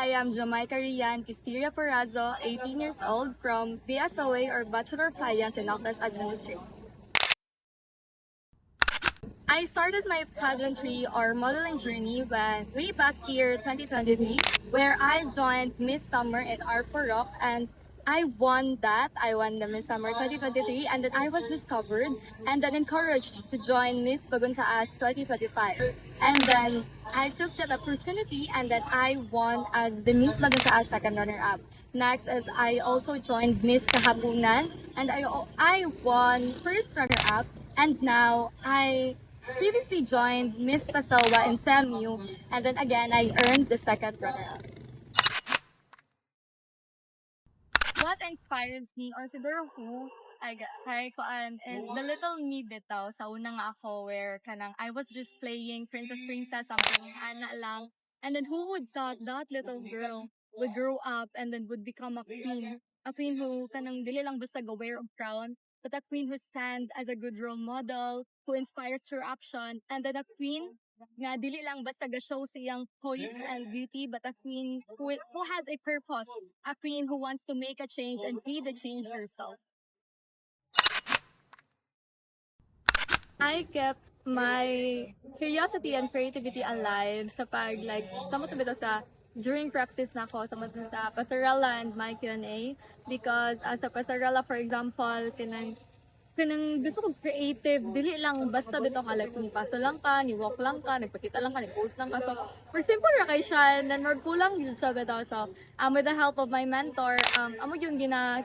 I am Jamaica Rian Kistiria Ferrazo, 18 years old from BSOA or Bachelor of Science in Office Administration. I started my pageantry or modeling journey when way back year 2023, where I joined Miss Summer at Arpo Rock and I won that. I won the Miss Summer 2023 and then I was discovered and then encouraged to join Miss Baguntaas 2025. And then I took that opportunity and then I won as the Miss Baguntaas second runner-up. Next is I also joined Miss Kahabunan and I won first runner-up and now I previously joined Miss Pasawa in SEMU, and then again, I earned the second runner-up. What inspires me, or siguro who, kay kuan, and the little me bitaw, sa una nga ako, where kanang, I was just playing Princess, something, ana lang, and then who would thought that little girl would grow up and then would become a queen who kanang dili lang basta go-wear of crown, but a queen who stand as a good role model, who inspires her action, and then a queen nga dili lang basta ga-show siyang poise and beauty, but a queen who has a purpose, a queen who wants to make a change and be the change herself. I kept my curiosity and creativity alive sa pag like samot bitaw sa during practice na ako samot sa pasarela and my Q&A because as a pasarela for example kanang gusto ko creative, dili lang basta bitaw ka like kung paso lang ka, ni walk lang ka, nagpakita lang ka, ni-post lang ka. So, for simple ra kay siya, then more kulang yun siya bitaw. So, with the help of my mentor, amo yung gina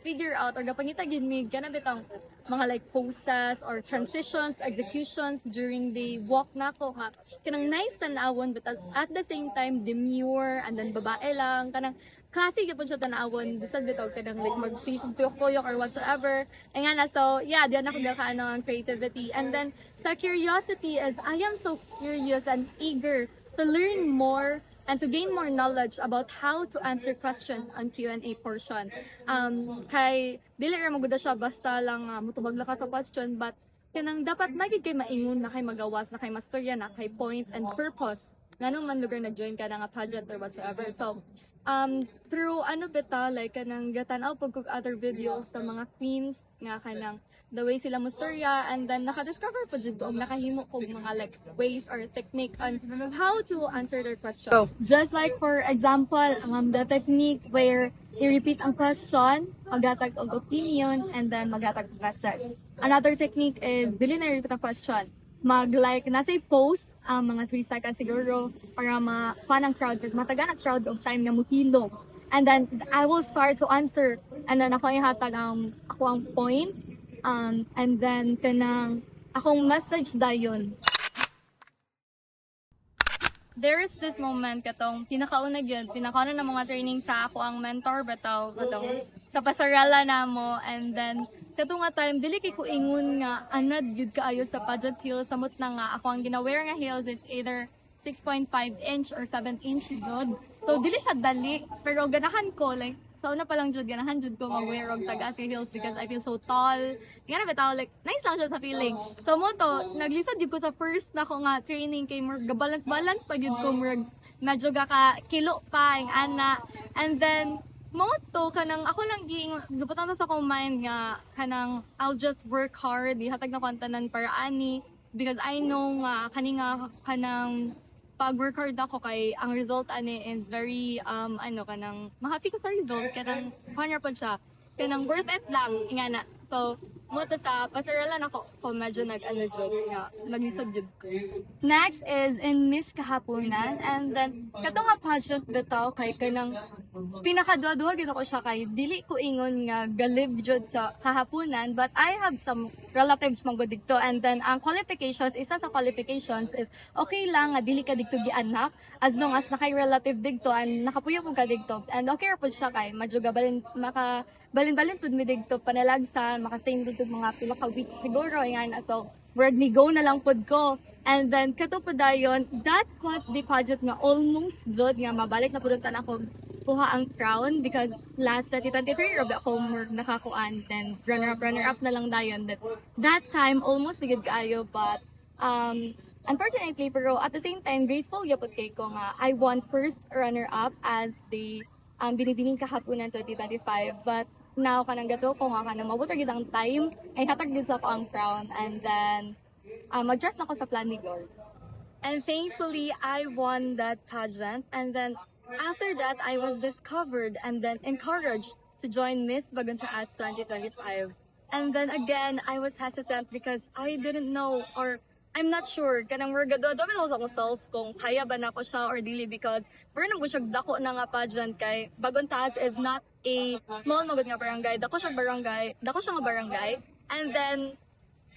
figure out or gapangita gid mi kana bitang mga like poses or transitions, executions during the walk nako nga kanang nice tanawon but at the same time demure and then babae lang kanang klase gyud siya tanawon bisag bitaw kanang like mag-tuyok or whatsoever. And nga na, so yeah, diyan ako gakaano ang creativity. And then sa curiosity is I am so curious and eager to learn more and to gain more knowledge about how to answer questions on Q&A portion. Kay dili ra magud siya basta lang mutubag lang ka sa question but kanang dapat magid kay maingon na kay magawas na kay mastorya na kay point and purpose nganong man lugar nag-join ka na nga pageant or whatsoever. So through ano bita like kanang gatan-aw pag kog other videos sa mga queens nga kanang the way sila mustorya and then naka-discover po jud og nakahimo kog mga like ways or technique on how to answer their questions. So, just like for example, the technique where i-repeat ang question, maghatag og opinion and then maghatag og message. Another technique is dili na i-repeat ang question. Mag-like, nasa post, mga 3 seconds siguro, para ma-fan ang crowd, mataga ang crowd of time na muhilo. And then, I will start to answer, and then ako ihatag ako ang point, and then, kanang, akong message dayon. There is this moment katong pinakauna na mga training sa ako ang mentor bitaw katong sa pasarela namo and then katong nga time dili kay ko ingon nga anad gyud kaayo sa pageant heels samot na nga ako ang gina-wear nga heels it's either 6.5 inch or 7 inch jud. So dili siya dali pero ganahan ko like sa una pa lang jud ganahan jud ko mag-wear og tagas nga heels because I feel so tall. Nga bitaw like nice lang siya sa feeling. So mo to naglisod jud ko sa first na ko nga training kay more balance pa jud ko more medyo ka kilo pa ang ana and then moto kanang ako lang gibutan sa akong mind nga kanang I'll just work hard ihatag na kwantanan para ani because I know nga kani nga kanang pag-work hard ako kay ang result ani is very kanang ma-happy ko sa result kanang partner pa siya kanang worth it lang ingana. So mo to sa pasarela na ko medyo jud nga naglisod jud. Next is in Miss Kahapunan and then kato nga pageant bitaw kay kanang pinakaduha gid ako siya kay dili ko ingon nga galib jud sa kahapunan but I have some relatives man gud dito and then ang qualifications isa sa qualifications is okay lang nga dili ka dito gianak as long as nakay relative dito and nakapuyo ko ka dito and okay ra pud siya kay medyo gabalin balin pud mi dito panalagsan maka-same dito mga pila ka weeks siguro ingana so word ni go na lang pud ko and then kato pud dayon that was the pageant nga almost jud nga mabalik na pud ako kuha ang crown because last 2023 rabi ako nakakuan then runner up na lang dayon that time almost gid kaayo but unfortunately, pero at the same time, grateful yapod kay ko nga I won first runner-up as the binibining kahaponan 2025. But now, kanang gato ko nga kanang mabuto gid ang time, ay hatag gid sa ko ang crown. And then, mag-dress na ko sa plan ni God. And thankfully, I won that pageant. And then, after that, I was discovered and then encouraged to join Miss Baguntaas 2025. And then again, I was hesitant because I didn't know or I'm not sure kanang we're gado dami ako sa akong self kung kaya ba na ko siya or dili because we're nang siya dako na nga pageant kay Baguntaas is not a small magud nga barangay. Dako siya nga barangay. And then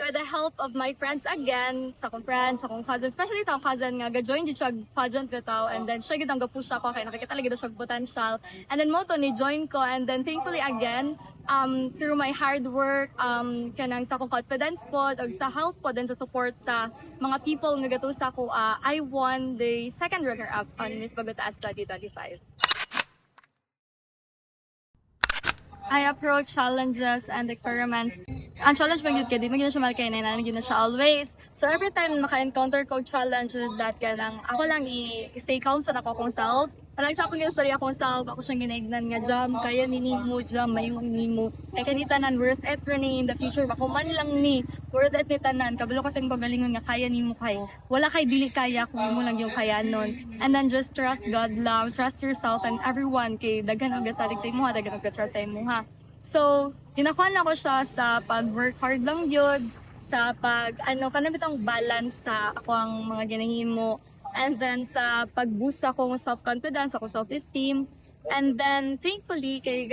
with the help of my friends again, sa akong friends, sa akong cousin, especially sa akong cousin nga, ga-join di siya pageant bitaw, and then siya gid ang ga-push ako, kaya nakikita lagi siya potential. And then mo to ni join ko, and then thankfully again, through my hard work, kanang sa akong confidence po, og sa help po, then sa support sa mga people nga gato sa ko, I won the second runner-up on Miss Baguntaas 2025. I approach challenges and experiments. Ang challenge magiging kaya, di magiging siya malakay na nanagin na siya always. So every time maka-encounter ko challenges that kanang ako lang i-stay calm sa ako kong self. Parang sa akong story akong self, ako siyang ginaignan nga jam, kaya ninimo jam, mayong nimo. Kaya kanitanan, worth it running in the future. Bako man lang ni, worth it ni tanan. Kabalo kasing pagalingon nga kaya nimo kay. Wala kay dili kaya kung mo lang yung kaya nun. And then just trust God lang, trust yourself and everyone kay daghan ang gasalig sa imo, daghan ang trust sa imo ha. So, tinakuan ako siya sa pag-work hard lang yun, sa kanang bitang balance sa ako ang mga ginahimo, and then sa pag-boost akong self-confidence, akong self-esteem, and then thankfully, kay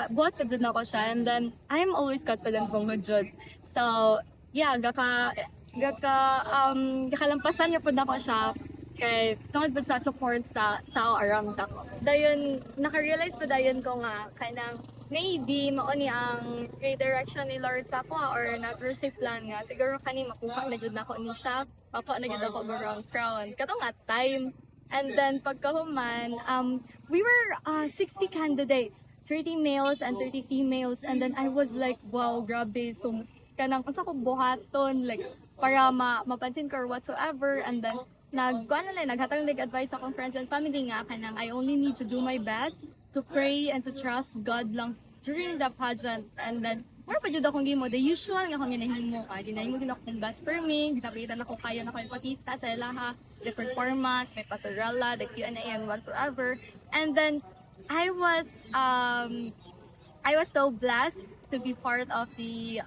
buhat ko dyan ako siya, and then I'm always confident kong jud. So, yeah, gakalampasan niya po na ko siya, kay tungod po sa support sa tao around ako. Dayon, naka-realize ko dayon ko nga, kanang maybe mauni ang redirection ni Lord sa ako or nag-receive plan nga. Siguro kani makuha na jud nako ni siya. Makuha na jud ako ang crown. Kato nga time. And then pagkahuman, we were 60 candidates, 30 males and 30 females. And then I was like, wow, grabe. So kanang unsa ko buhaton like para mapansin ko or whatsoever. And then naghatag ng advice sa akong friends and family nga kanang I only need to do my best to pray and to trust God lang during the pageant. And then, more pa dyan akong gimo, the usual nga akong ginahimo. Ginahimo gina akong best for me, ginapitan ako kaya na ko ipakita sa laha, different formats, may pasarela, the Q&A and whatsoever. And then, I was so blessed to be part of the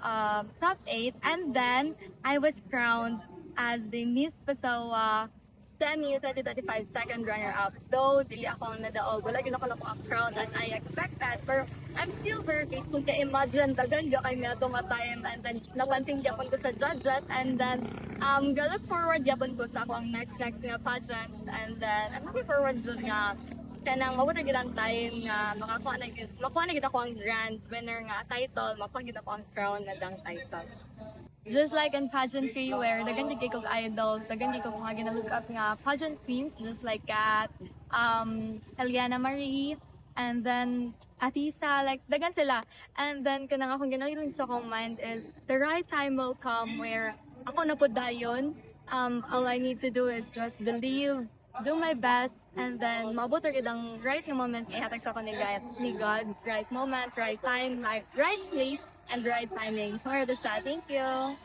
top 8. And then, I was crowned as the Miss Pasawa Semi 2025 second runner-up. Though, dili ako ang nadaog. Wala gina ko na ang crown that I expected. Pero, I'm still very grateful kaya imagine, dagan dyan kay Meato time. And then, napansin dyan ko sa judges. And then, look forward dyan ko sa ako ang next nga pageants. And then, I'm looking forward dyan nga kanang mawala gid ang time nga makuha na gid ako ang grand winner nga title, makuha gid ako ang crown nga dang title. Just like in pageantry where daghan gid kay idols, daghan gid ko mga gina-look up nga pageant queens just like Kat, Eliana Marie, and then Atisa, like daghan sila. And then kanang akong ginaling sa akong mind is the right time will come where ako na pud dayon. All I need to do is just believe, do my best, and then maabot ra gid ang right nga moment ihatag sa ako ni God, right moment, right time, right place, and right timing for the shot. Thank you.